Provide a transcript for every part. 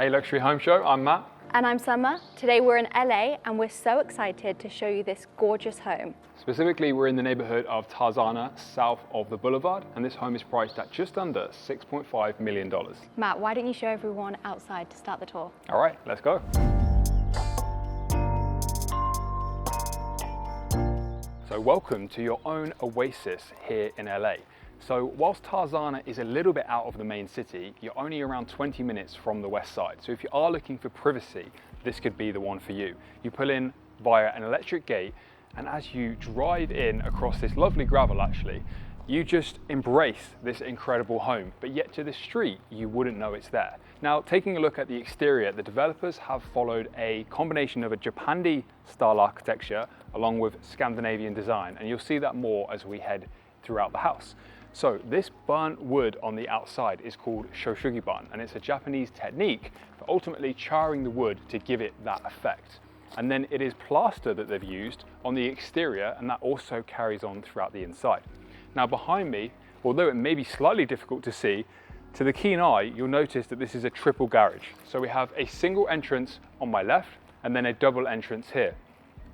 Hey Luxury Home Show, I'm Matt. And I'm Summer. Today we're in LA and we're so excited to show you this gorgeous home. Specifically, we're in the neighborhood of Tarzana, south of the boulevard, and this home is priced at just under $6.5 million. Matt, why don't you show everyone outside to start the tour? All right, let's go. So welcome to your own oasis here in LA. So whilst Tarzana is a little bit out of the main city, you're only around 20 minutes from the west side. So if you are looking for privacy, this could be the one for you. You pull in via an electric gate, and as you drive in across this lovely gravel actually, you just embrace this incredible home, but yet to the street, you wouldn't know it's there. Now, taking a look at the exterior, the developers have followed a combination of a Japandi style architecture along with Scandinavian design, and you'll see that more as we head throughout the house. So this burnt wood on the outside is called shoshugiban, and it's a Japanese technique for ultimately charring the wood to give it that effect. And then it is plaster that they've used on the exterior, and that also carries on throughout the inside. Now behind me, although it may be slightly difficult to see, to the keen eye, you'll notice that this is a triple garage. So we have a single entrance on my left and then a double entrance here.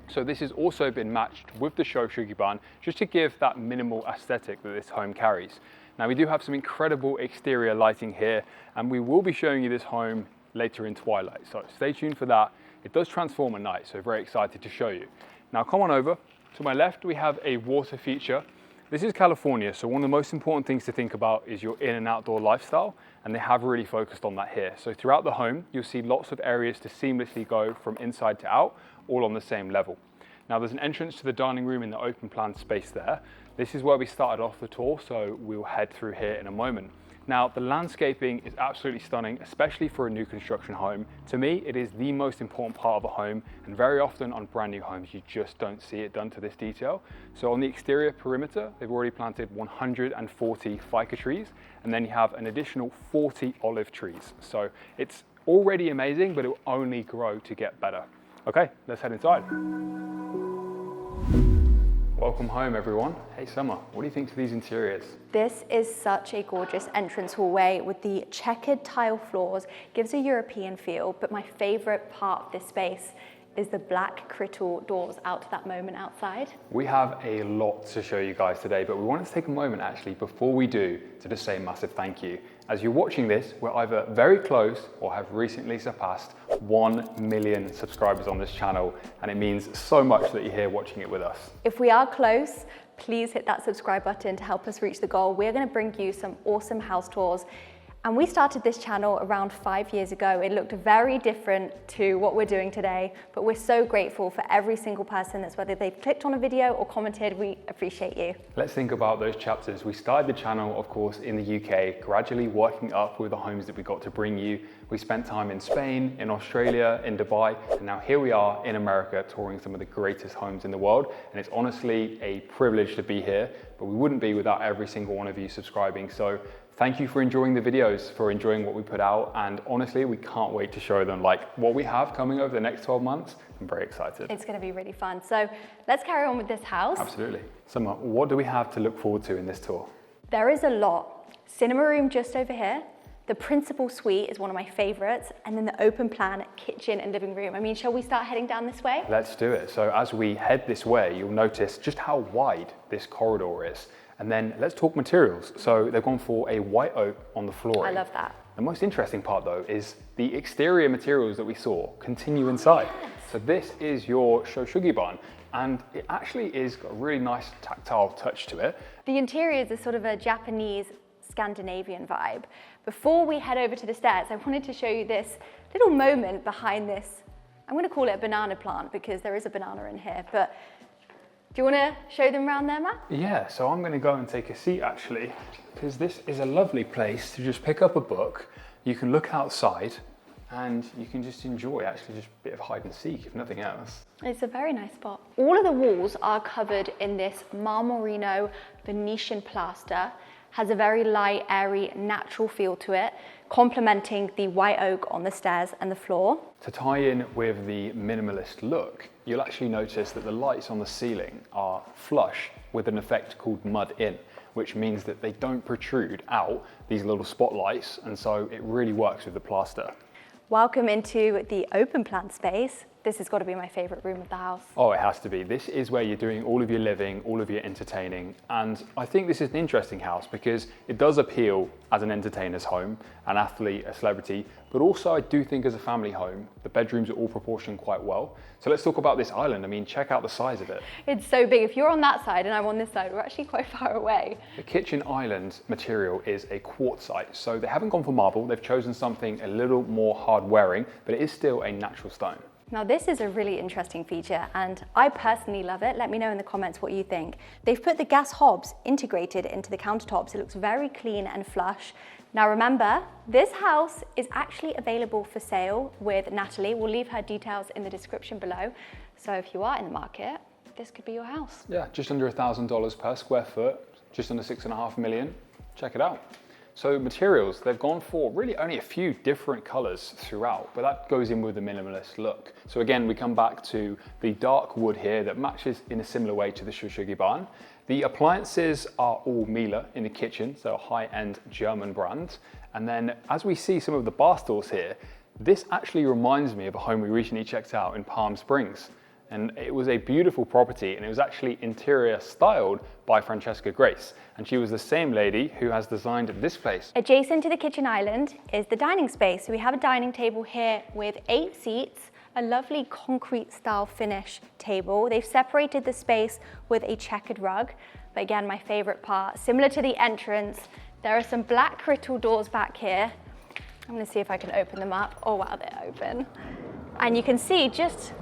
So this has also been matched with the shoshugiban just to give that minimal aesthetic that this home carries. Now we do have some incredible exterior lighting here, and we will be showing you this home later in twilight. So stay tuned for that. It does transform at night, so very excited to show you. Now come on over. To my left, we have a water feature. This is California, so one of the most important things to think about is your in and outdoor lifestyle, and they have really focused on that here. So throughout the home, you'll see lots of areas to seamlessly go from inside to out, all on the same level. Now there's an entrance to the dining room in the open plan space there. This is where we started off the tour, so we'll head through here in a moment. Now the landscaping is absolutely stunning, especially for a new construction home. To me, it is the most important part of a home, and very often on brand new homes, you just don't see it done to this detail. So on the exterior perimeter, they've already planted 140 ficus trees, and then you have an additional 40 olive trees. So it's already amazing, but it will only grow to get better. Okay, let's head inside. Welcome home, everyone. Hey, Summer, what do you think of these interiors? This is such a gorgeous entrance hallway with the checkered tile floors. Gives a European feel, but my favorite part of this space is the black crystal doors out to that moment outside. We have a lot to show you guys today, but we wanted to take a moment actually before we do to just say a massive thank you. As you're watching this, we're either very close or have recently surpassed 1 million subscribers on this channel, and it means so much that you're here watching it with us. If we are close, please hit that subscribe button to help us reach the goal. We're going to bring you some awesome house tours. And we started this channel around 5 years ago. It looked very different to what we're doing today, but we're so grateful for every single person that's whether they've clicked on a video or commented. We appreciate you. Let's think about those chapters. We started the channel, of course, in the UK, gradually working up with the homes that we got to bring you. We spent time in Spain, in Australia, in Dubai, and now here we are in America touring some of the greatest homes in the world. And it's honestly a privilege to be here, but we wouldn't be without every single one of you subscribing. So thank you for enjoying the videos, for enjoying what we put out, and honestly, we can't wait to show them. Like what we have coming over the next 12 months, I'm very excited. It's gonna be really fun. So let's carry on with this house. Absolutely. Summer, what do we have to look forward to in this tour? There is a lot. Cinema room just over here. The principal suite is one of my favorites, and then the open plan kitchen and living room. I mean, shall we start heading down this way? Let's do it. So as we head this way, you'll notice just how wide this corridor is. And then let's talk materials. So they've gone for a white oak on the flooring. I love that. The most interesting part though is the exterior materials that we saw continue inside. Yes. So this is your shoshugiban, and it actually is got a really nice tactile touch to it. The interiors are sort of a Japanese Scandinavian vibe. Before we head over to the stairs, I wanted to show you this little moment behind this. I'm going to call it a banana plant because there is a banana in here, but do you want to show them around there, Matt? Yeah, so I'm going to go and take a seat actually, because this is a lovely place to just pick up a book. You can look outside and you can just enjoy actually just a bit of hide and seek, if nothing else. It's a very nice spot. All of the walls are covered in this Marmorino Venetian plaster. Has a very light, airy, natural feel to it, complementing the white oak on the stairs and the floor. To tie in with the minimalist look, you'll actually notice that the lights on the ceiling are flush with an effect called mud in, which means that they don't protrude out these little spotlights, and so it really works with the plaster. Welcome into the open plan space. This has got to be my favorite room of the house. Oh, it has to be. This is where you're doing all of your living, all of your entertaining. And I think this is an interesting house because it does appeal as an entertainer's home, an athlete, a celebrity, but also I do think as a family home, the bedrooms are all proportioned quite well. So let's talk about this island. I mean, check out the size of it. It's so big. If you're on that side and I'm on this side, we're actually quite far away. The kitchen island material is a quartzite. So they haven't gone for marble. They've chosen something a little more hard wearing, but it is still a natural stone. Now this is a really interesting feature and I personally love it. Let me know in the comments what you think. They've put the gas hobs integrated into the countertops. It looks very clean and flush. Now remember, this house is actually available for sale with Natalie. We'll leave her details in the description below. So if you are in the market, this could be your house. Yeah, just under $1,000 per square foot, just under 6.5 million. Check it out. So materials, they've gone for really only a few different colors throughout, but that goes in with the minimalist look. So again, we come back to the dark wood here that matches in a similar way to the Shushigi barn. The appliances are all Miele in the kitchen, so a high-end German brand. And then as we see some of the bar stools here, this actually reminds me of a home we recently checked out in Palm Springs. And it was a beautiful property and it was actually interior styled by Francesca Grace. And she was the same lady who has designed this place. Adjacent to the kitchen island is the dining space. So we have a dining table here with 8 seats, a lovely concrete style finish table. They've separated the space with a checkered rug. But again, my favorite part, similar to the entrance, there are some black crystal doors back here. I'm gonna see if I can open them up. Oh wow, they're open. And you can see just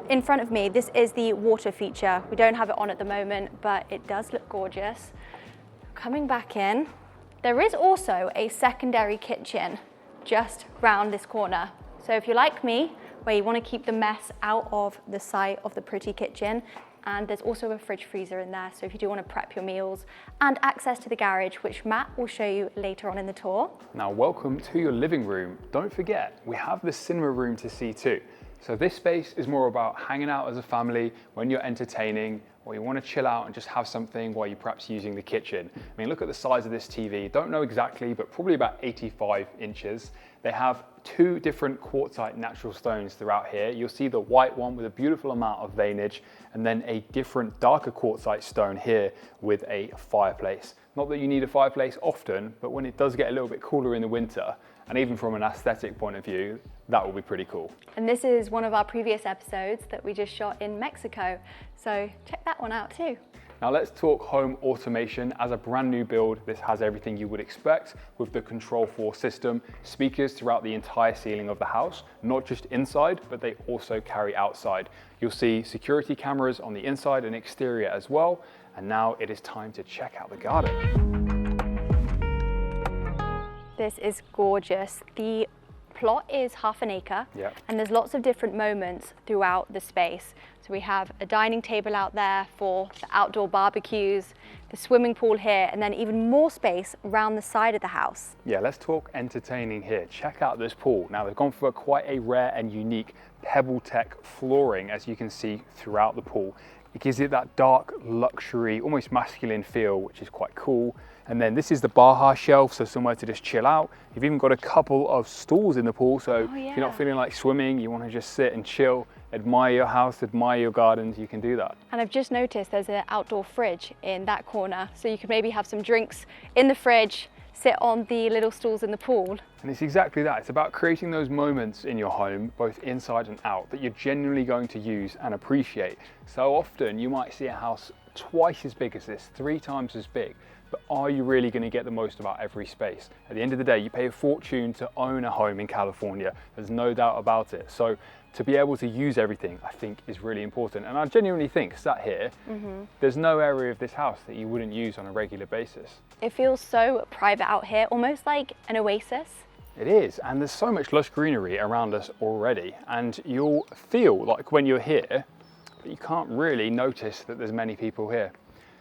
in front of me, this is the water feature. We don't have it on at the moment, but it does look gorgeous. Coming back in, there is also a secondary kitchen just round this corner. So if you're like me, where you want to keep the mess out of the sight of the pretty kitchen, and there's also a fridge freezer in there, so if you do want to prep your meals, and access to the garage, which Matt will show you later on in the tour. Now, welcome to your living room. Don't forget, we have the cinema room to see too. So this space is more about hanging out as a family when you're entertaining or you want to chill out and just have something while you're perhaps using the kitchen. I mean, look at the size of this TV. Don't know exactly, but probably about 85 inches. They have 2 different quartzite natural stones throughout here. You'll see the white one with a beautiful amount of veinage and then a different darker quartzite stone here with a fireplace. Not that you need a fireplace often, but when it does get a little bit cooler in the winter, and even from an aesthetic point of view, that will be pretty cool. And this is one of our previous episodes that we just shot in Mexico. So check that one out too. Now let's talk home automation. As a brand new build, this has everything you would expect with the Control4 system, speakers throughout the entire ceiling of the house, not just inside, but they also carry outside. You'll see security cameras on the inside and exterior as well. And now it is time to check out the garden. This is gorgeous. The plot is half an acre, and there's lots of different moments throughout the space. So we have a dining table out there for the outdoor barbecues, the swimming pool here, and then even more space around the side of the house. Yeah, let's talk entertaining here. Check out this pool. Now they've gone for quite a rare and unique pebble tech flooring, as you can see throughout the pool. It gives it that dark luxury, almost masculine feel, which is quite cool. And then this is the Baja shelf, so somewhere to just chill out. You've even got a couple of stools in the pool, so if you're not feeling like swimming, you want to just sit and chill, admire your house, admire your gardens, you can do that. And I've just noticed there's an outdoor fridge in that corner, so you could maybe have some drinks in the fridge, sit on the little stools in the pool. And it's exactly that. It's about creating those moments in your home, both inside and out, that you're genuinely going to use and appreciate. So often you might see a house twice as big as this, 3 times as big, but are you really going to get the most about every space? At the end of the day, you pay a fortune to own a home in California. There's no doubt about it. So to be able to use everything, I think is really important. And I genuinely think, sat here, there's no area of this house that you wouldn't use on a regular basis. It feels so private out here, almost like an oasis. It is, and there's so much lush greenery around us already, and you'll feel like when you're here, that you can't really notice that there's many people here.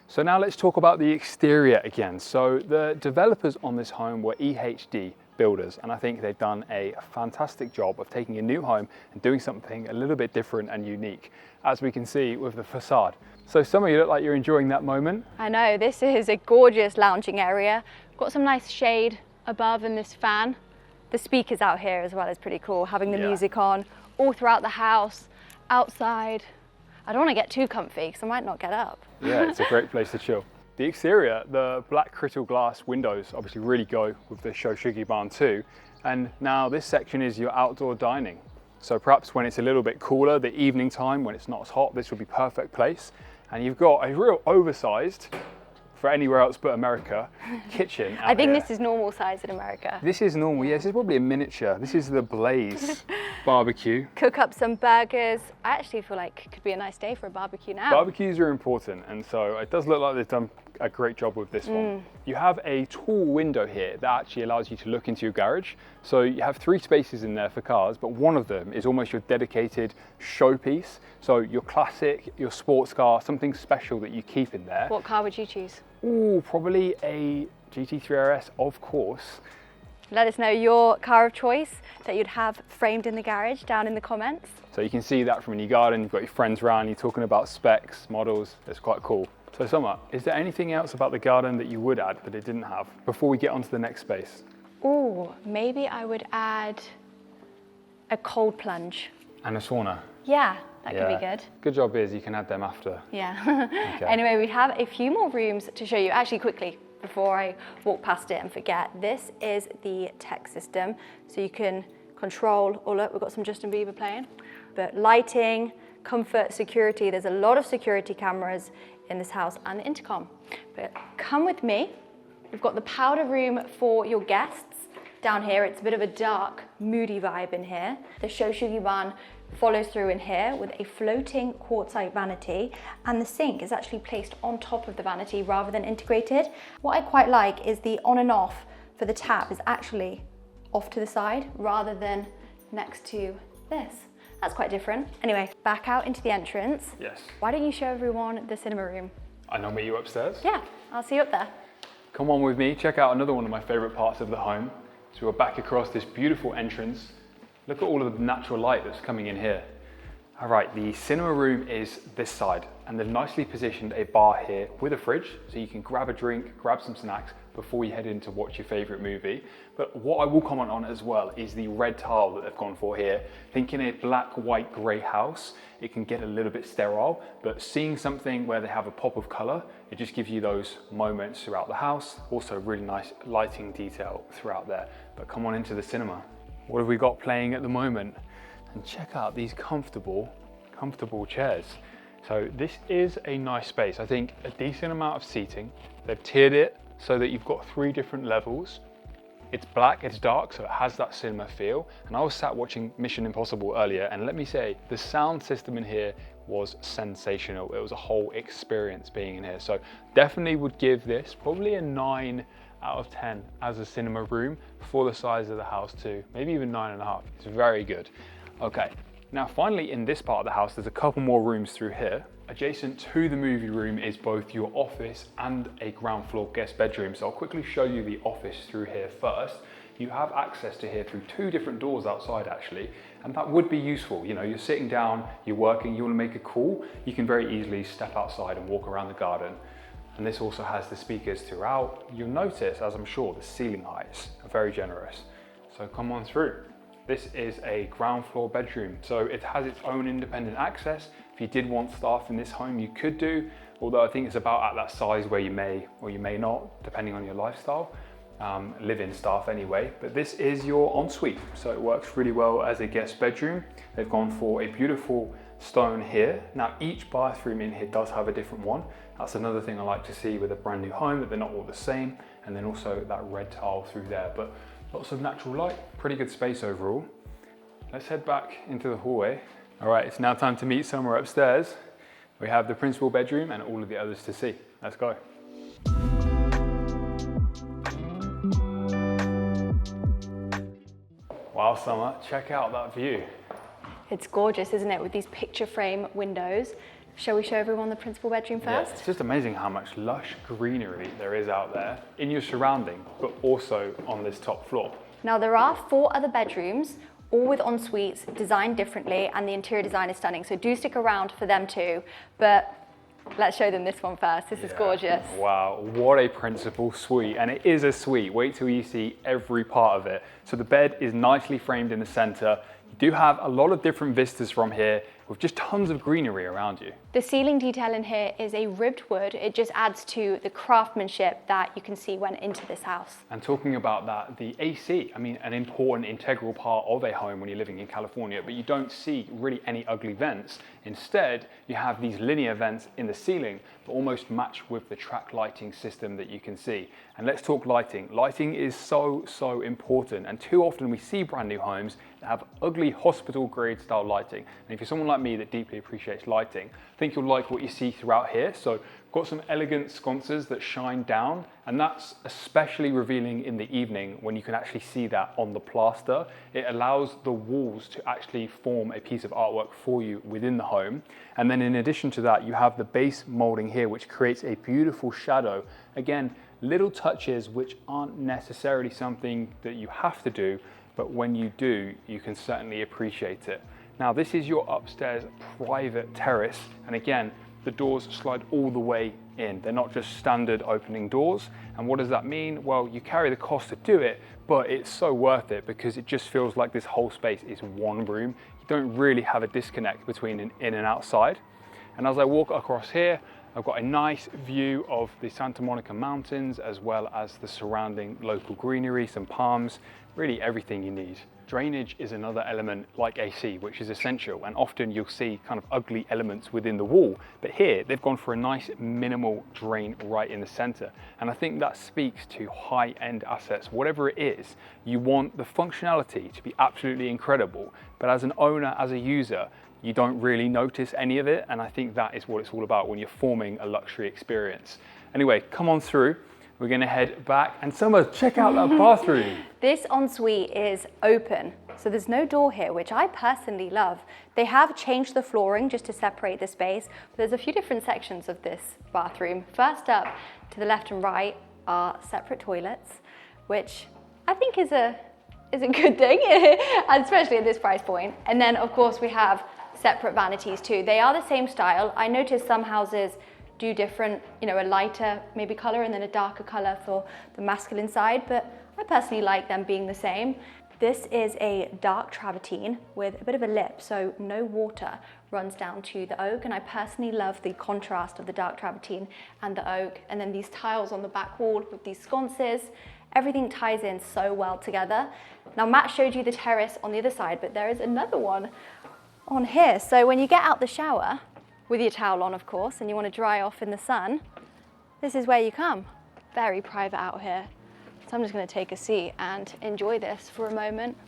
So now let's talk about the exterior again. So the developers on this home were EHD builders, and I think they've done a fantastic job of taking a new home and doing something a little bit different and unique, as we can see with the facade. So some of you look like you're enjoying that moment. I know, this is a gorgeous lounging area. Got some nice shade above and this fan. The speakers out here as well is pretty cool, having the Yeah. music on all throughout the house, outside. I don't want to get too comfy because I might not get up. Yeah, it's a great place to chill. The exterior, the black crystal glass windows obviously really go with the Shoshugi barn too. And now this section is your outdoor dining. So perhaps when it's a little bit cooler, the evening time when it's not as hot, this would be perfect place. And you've got a real oversized, for anywhere else but America, kitchen out I think here. this is normal size in America. This is normal, yes, it's probably a miniature. This is the Blaze barbecue. Cook up some burgers. I actually feel like it could be a nice day for a barbecue now. Barbecues are important, and so it does look like they've done a great job with this one. You have a tall window here that actually allows you to look into your garage. So you have 3 spaces in there for cars, but one of them is almost your dedicated showpiece. So your classic, your sports car, something special that you keep in there. What car would you choose? Ooh, probably a GT3 RS, of course. Let us know your car of choice that you'd have framed in the garage down in the comments. So you can see that from your garden, you've got your friends around, you're talking about specs, models, it's quite cool. So Summer, is there anything else about the garden that you would add that it didn't have before we get onto the next space? Ooh, maybe I would add a cold plunge. And a sauna. Yeah, that could be good. Good job is you can add them after. Yeah. Okay. Anyway, we have a few more rooms to show you. Actually, quickly, before I walk past it and forget, this is the tech system. So you can control, oh look, we've got some Justin Bieber playing. But lighting, comfort, security, there's a lot of security cameras in this house and the intercom. But come with me. We've got the powder room for your guests. Down here, it's a bit of a dark, moody vibe in here. The Shoshugi barn follows through in here with a floating quartzite vanity, and the sink is actually placed on top of the vanity rather than integrated. What I quite like is the on and off for the tap is actually off to the side rather than next to this. That's quite different. Anyway, back out into the entrance. Yes. Why don't you show everyone the cinema room? And I'll meet you upstairs. Yeah, I'll see you up there. Come on with me, check out another one of my favorite parts of the home. So we're back across this beautiful entrance. Look at all of the natural light that's coming in here. All right, the cinema room is this side, and they've nicely positioned a bar here with a fridge, so you can grab a drink, grab some snacks before you head in to watch your favorite movie. But what I will comment on as well is the red tile that they've gone for here. I think in a black, white, gray house, it can get a little bit sterile, but seeing something where they have a pop of color, it just gives you those moments throughout the house. Also really nice lighting detail throughout there. But come on into the cinema. What have we got playing at the moment? And check out these comfortable chairs. So this is a nice space. I think a decent amount of seating. They've tiered it so that you've got 3 different levels. It's black, it's dark, so it has that cinema feel. And I was sat watching Mission Impossible earlier, and let me say, the sound system in here was sensational. It was a whole experience being in here. So definitely would give this probably a 9 out of 10 as a cinema room for the size of the house too. Maybe even 9.5. It's very good. Okay, now finally in this part of the house, there's a couple more rooms through here. Adjacent to the movie room is both your office and a ground floor guest bedroom. So I'll quickly show you the office through here first. You have access to here through 2 different doors outside actually, and that would be useful. You know, you're sitting down, you're working, you want to make a call, you can very easily step outside and walk around the garden. And this also has the speakers throughout. You'll notice, as I'm sure, the ceiling heights are very generous. So come on through. This is a ground floor bedroom. So it has its own independent access. If you did want staff in this home, you could do, although I think it's about at that size where you may or you may not, depending on your lifestyle. Live-in staff anyway, but this is your ensuite. So it works really well as a guest bedroom. They've gone for a beautiful stone here. Now each bathroom in here does have a different one. That's another thing I like to see with a brand new home, that they're not all the same. And then also that red tile through there, but lots of natural light, pretty good space overall. Let's head back into the hallway. All right, it's now time to meet Summer upstairs. We have the principal bedroom and all of the others to see. Let's go. Wow, Summer, check out that view. It's gorgeous, isn't it, with these picture frame windows. Shall we show everyone the principal bedroom first? Yeah, it's just amazing how much lush greenery there is out there in your surrounding, but also on this top floor. Now there are 4 other bedrooms, all with en-suites, designed differently, and the interior design is stunning. So do stick around for them too. But Let's show them this one first. This is gorgeous. Wow, what a principal suite. And it is a suite. Wait till you see every part of it. So the bed is nicely framed in the center. You do have a lot of different vistas from here with just tons of greenery around you. The ceiling detail in here is a ribbed wood. It just adds to the craftsmanship that you can see went into this house. And talking about that, the AC, I mean, an important integral part of a home when you're living in California, but you don't see really any ugly vents. Instead, you have these linear vents in the ceiling that almost match with the track lighting system that you can see. And let's talk lighting. Lighting is so important, and too often we see brand new homes that have ugly hospital grade style lighting. And if you're someone like me that deeply appreciates lighting, I think you'll like what you see throughout here. So we've got some elegant sconces that shine down, and that's especially revealing in the evening when you can actually see that on the plaster. It allows the walls to actually form a piece of artwork for you within the home. And then in addition to that, you have the base molding here, which creates a beautiful shadow. Again, little touches which aren't necessarily something that you have to do, but when you do, you can certainly appreciate it. Now, this is your upstairs private terrace, and again, the doors slide all the way in. They're not just standard opening doors. And what does that mean? Well, you carry the cost to do it, but it's so worth it because it just feels like this whole space is one room. You don't really have a disconnect between an in and outside. And as I walk across here, I've got a nice view of the Santa Monica Mountains as well as the surrounding local greenery, some palms, really everything you need. Drainage is another element like AC, which is essential, and often you'll see kind of ugly elements within the wall, but here they've gone for a nice minimal drain right in the center. And I think that speaks to high-end assets. Whatever it is, you want the functionality to be absolutely incredible, but as an owner, as a user, you don't really notice any of it, and I think that is what it's all about when you're forming a luxury experience. Anyway, come on through. We're gonna head back, and Summer, check out that bathroom. This ensuite is open, so there's no door here, which I personally love. They have changed the flooring just to separate the space, but there's a few different sections of this bathroom. First up, to the left and right, are separate toilets, which I think is a good thing, especially at this price point. And then, of course, we have separate vanities too. They are the same style. I noticed some houses do different, a lighter maybe color and then a darker color for the masculine side, but I personally like them being the same. This is a dark travertine with a bit of a lip, so no water runs down to the oak, and I personally love the contrast of the dark travertine and the oak, and then these tiles on the back wall with these sconces. Everything ties in so well together. Now, Matt showed you the terrace on the other side, but there is another one on here. So when you get out the shower, with your towel on, of course, and you want to dry off in the sun, this is where you come. Very private out here. So I'm just going to take a seat and enjoy this for a moment.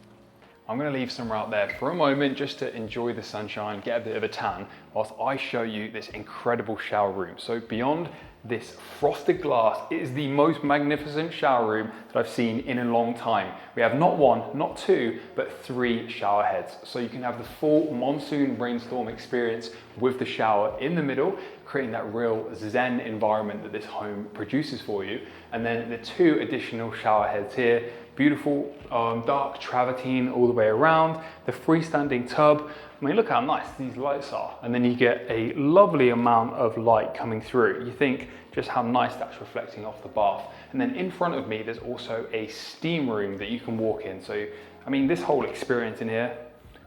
I'm going to leave Summer out there for a moment just to enjoy the sunshine, get a bit of a tan, whilst I show you this incredible shower room. So beyond this frosted glass, it is the most magnificent shower room that I've seen in a long time. We have not one, not two, but 3 shower heads. So you can have the full monsoon rainstorm experience with the shower in the middle, creating that real zen environment that this home produces for you. And then the 2 additional shower heads here, beautiful dark travertine all the way around, the freestanding tub. I mean, look how nice these lights are. And then you get a lovely amount of light coming through. You think just how nice that's reflecting off the bath. And then in front of me, there's also a steam room that you can walk in. So, I mean, this whole experience in here,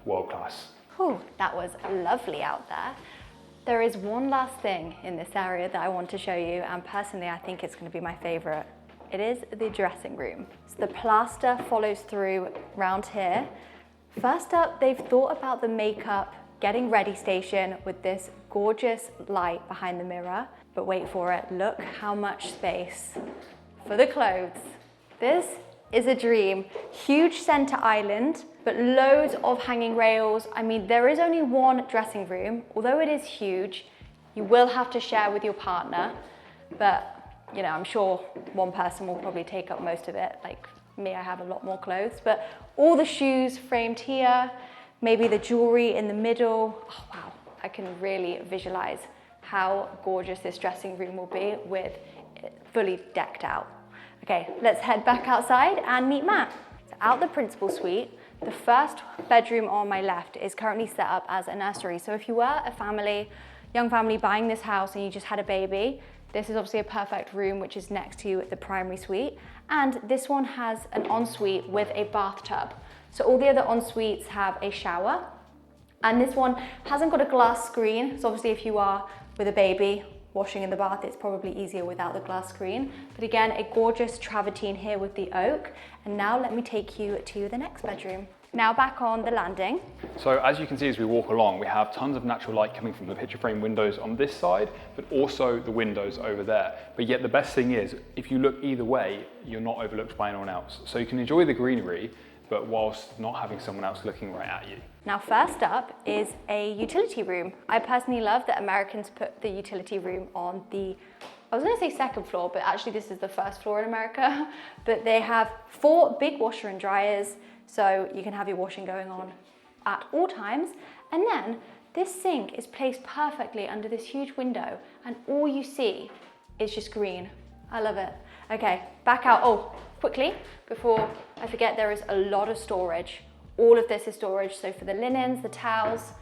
world class. Oh, that was lovely out there. There is one last thing in this area that I want to show you, and personally, I think it's going to be my favorite. It is the dressing room. So the plaster follows through around here. First up, they've thought about the makeup, getting ready station with this gorgeous light behind the mirror. But wait for it, look how much space for the clothes. This is a dream. Huge center island, but loads of hanging rails. I mean, there is only one dressing room. Although it is huge, you will have to share with your partner, but I'm sure one person will probably take up most of it. Like me, I have a lot more clothes, but all the shoes framed here, maybe the jewelry in the middle. Oh, wow, I can really visualize how gorgeous this dressing room will be with it fully decked out. Okay, let's head back outside and meet Matt. So out the principal suite, the first bedroom on my left is currently set up as a nursery. So if you were a family, young family buying this house and you just had a baby, this is obviously a perfect room, which is next to the primary suite. And this one has an ensuite with a bathtub. So all the other ensuites have a shower. And this one hasn't got a glass screen. So obviously if you are with a baby washing in the bath, it's probably easier without the glass screen. But again, a gorgeous travertine here with the oak. And now let me take you to the next bedroom. Now back on the landing. So as you can see as we walk along, we have tons of natural light coming from the picture frame windows on this side, but also the windows over there. But yet the best thing is, if you look either way, you're not overlooked by anyone else. So you can enjoy the greenery, but whilst not having someone else looking right at you. Now first up is a utility room. I personally love that Americans put the utility room on the, I was gonna say second floor, but actually this is the first floor in America. But they have 4 big washer and dryers, so you can have your washing going on at all times. And then this sink is placed perfectly under this huge window, and all you see is just green. I love it. Okay, back out. Oh, quickly, before I forget, there is a lot of storage. All of this is storage, so for the linens, the towels,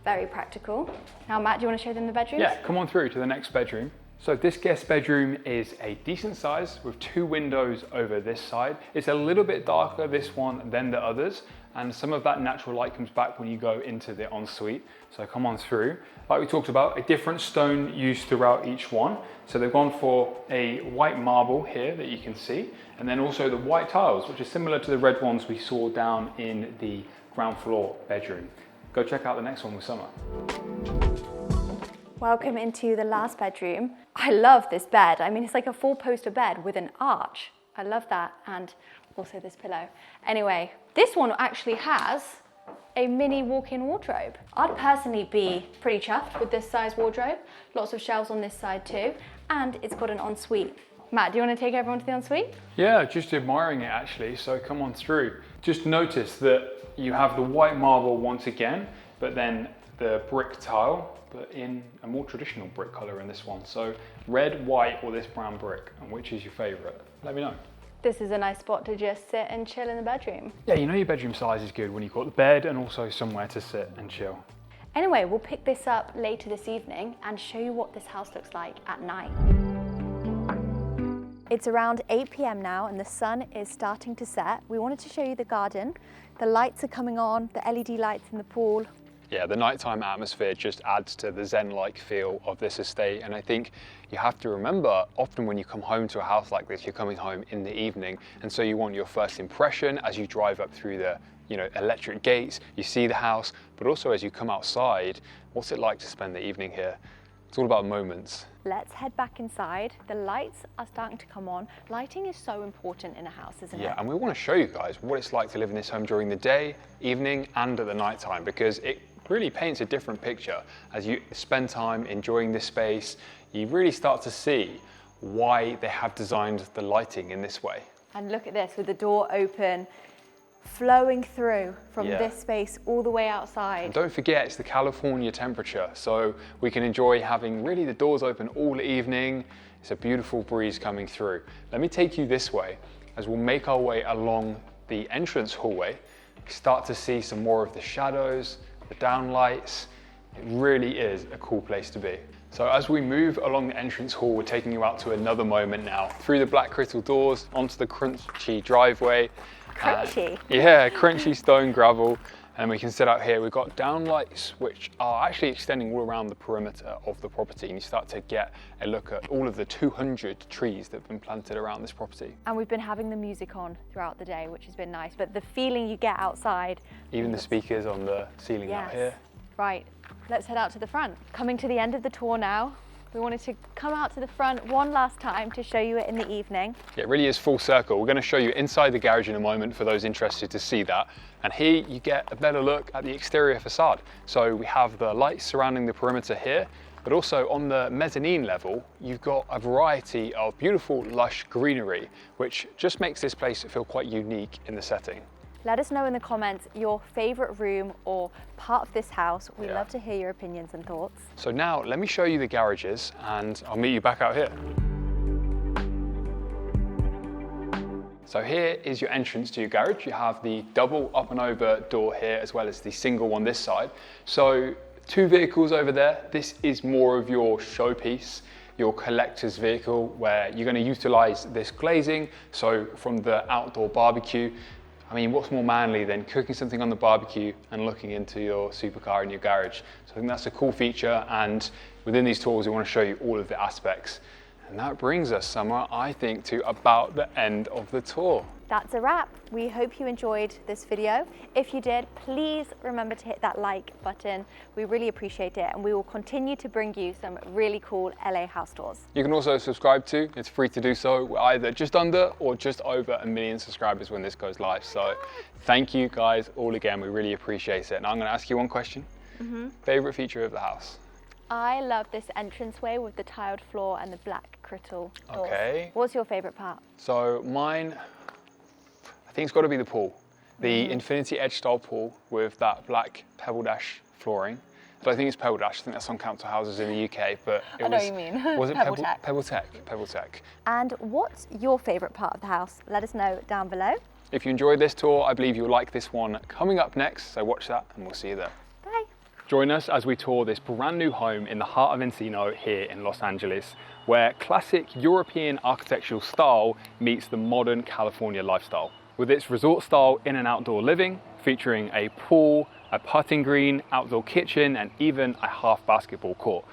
very practical. Now, Matt, do you want to show them the bedrooms? Yeah, come on through to the next bedroom. So this guest bedroom is a decent size with 2 windows over this side. It's a little bit darker, this one, than the others, and some of that natural light comes back when you go into the ensuite. So come on through. Like we talked about, a different stone used throughout each one. So they've gone for a white marble here that you can see, and then also the white tiles, which are similar to the red ones we saw down in the ground floor bedroom. Go check out the next one with Summer. Welcome into the last bedroom. I love this bed. I mean, it's like a 4-poster bed with an arch. I love that, and also this pillow. Anyway, this one actually has a mini walk-in wardrobe. I'd personally be pretty chuffed with this size wardrobe. Lots of shelves on this side too, and it's got an ensuite. Matt, do you want to take everyone to the ensuite? Yeah, just admiring it actually, so come on through. Just notice that you have the white marble once again, but then the brick tile, but in a more traditional brick colour in this one. So red, white, or this brown brick, and which is your favourite? Let me know. This is a nice spot to just sit and chill in the bedroom. Yeah, you know your bedroom size is good when you've got the bed and also somewhere to sit and chill. Anyway, we'll pick this up later this evening and show you what this house looks like at night. It's around 8 p.m. now and the sun is starting to set. We wanted to show you the garden. The lights are coming on, the LED lights in the pool. Yeah, the nighttime atmosphere just adds to the zen-like feel of this estate, and I think you have to remember, often when you come home to a house like this, you're coming home in the evening, and so you want your first impression as you drive up through the electric gates, you see the house, but also as you come outside, what's it like to spend the evening here? It's all about moments. Let's head back inside. The lights are starting to come on. Lighting is so important in a house, isn't it? Yeah, and we want to show you guys what it's like to live in this home during the day, evening, and at the night time, because it really paints a different picture. As you spend time enjoying this space, you really start to see why they have designed the lighting in this way. And look at this, with the door open, flowing through from this space all the way outside. And don't forget, it's the California temperature, so we can enjoy having really the doors open all evening. It's a beautiful breeze coming through. Let me take you this way as we'll make our way along the entrance hallway, start to see some more of the shadows, the downlights. It really is a cool place to be. So as we move along the entrance hall, we're taking you out to another moment now. Through the black crystal doors, onto the crunchy driveway. Crunchy? Yeah, crunchy stone gravel. And we can sit out here. We've got downlights, which are actually extending all around the perimeter of the property. And you start to get a look at all of the 200 trees that have been planted around this property. And we've been having the music on throughout the day, which has been nice. But the feeling you get outside. Even the speakers on the ceiling out here. Right, let's head out to the front. Coming to the end of the tour now. We wanted to come out to the front one last time to show you it in the evening. It really is full circle. We're going to show you inside the garage in a moment for those interested to see that. And here you get a better look at the exterior facade. So we have the lights surrounding the perimeter here, but also on the mezzanine level, you've got a variety of beautiful, lush greenery, which just makes this place feel quite unique in the setting. Let us know in the comments your favorite room or part of this house. We love to hear your opinions and thoughts. So now let me show you the garages and I'll meet you back out here. So here is your entrance to your garage. You have the double up and over door here as well as the single one this side. So 2 vehicles over there. This is more of your showpiece, your collector's vehicle, where you're going to utilize this glazing. So from the outdoor barbecue, I mean, what's more manly than cooking something on the barbecue and looking into your supercar in your garage? So I think that's a cool feature, and within these tours we want to show you all of the aspects. And that brings us, Summer, I think, to about the end of the tour. That's a wrap. We hope you enjoyed this video. If you did, please remember to hit that like button. We really appreciate it, and we will continue to bring you some really cool LA house tours. You can also subscribe too. It's free to do so. We're either just under or just over 1 million subscribers when this goes live. So thank you guys all again. We really appreciate it. Now I'm going to ask you one question. Favorite feature of the house? I love this entranceway with the tiled floor and the black crystal doors. Okay. What's your favorite part? So mine, I think it's got to be the pool. The Infinity Edge style pool with that black Pebble Dash flooring. I don't think it's Pebble Dash, I think that's on council houses in the UK, but it I know what you mean. Was it Pebble Tech. Pebble Tech? Pebble Tech. And what's your favorite part of the house? Let us know down below. If you enjoyed this tour, I believe you'll like this one coming up next, so watch that and we'll see you there. Bye. Join us as we tour this brand new home in the heart of Encino here in Los Angeles, where classic European architectural style meets the modern California lifestyle. With its resort style in and outdoor living, featuring a pool, a putting green, outdoor kitchen, and even a half basketball court.